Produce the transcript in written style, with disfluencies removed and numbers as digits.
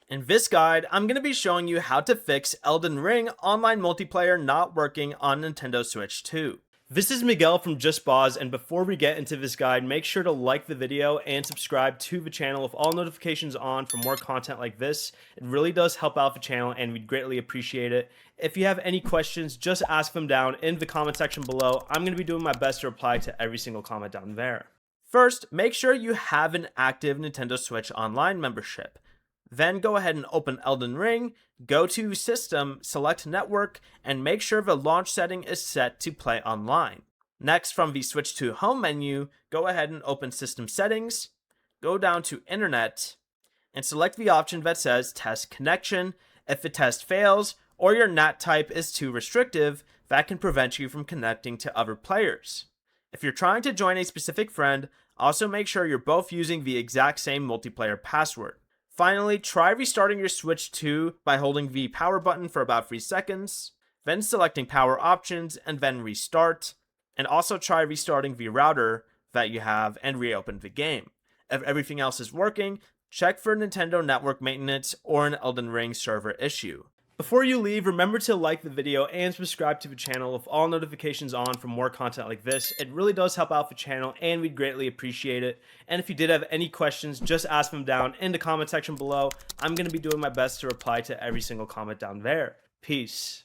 In this guide, I'm going to be showing you how to fix Elden Ring online multiplayer not working on Nintendo Switch 2. This is Miguel from JustBOZ, and before we get into this guide, make sure to like the video and subscribe to the channel with all notifications on for more content like this. It really does help out the channel and we'd greatly appreciate it. If you have any questions, just ask them down in the comment section below. I'm going to be doing my best to reply to every single comment down there. First, make sure you have an active Nintendo Switch Online membership. Then go ahead and open Elden Ring, go to System, select Network, and make sure the launch setting is set to play online. Next, from the Switch 2 home menu, go ahead and open System Settings, go down to Internet, and select the option that says Test Connection. If the test fails, or your NAT type is too restrictive, that can prevent you from connecting to other players. If you're trying to join a specific friend, also make sure you're both using the exact same multiplayer password. Finally, try restarting your Switch 2 by holding the power button for about 3 seconds, then selecting power options and then restart, and also try restarting the router that you have and reopen the game. If everything else is working, check for Nintendo Network maintenance or an Elden Ring server issue. Before you leave, remember to like the video and subscribe to the channel with all notifications on for more content like this. It really does help out the channel and we'd greatly appreciate it. And if you did have any questions, just ask them down in the comment section below. I'm going to be doing my best to reply to every single comment down there. Peace.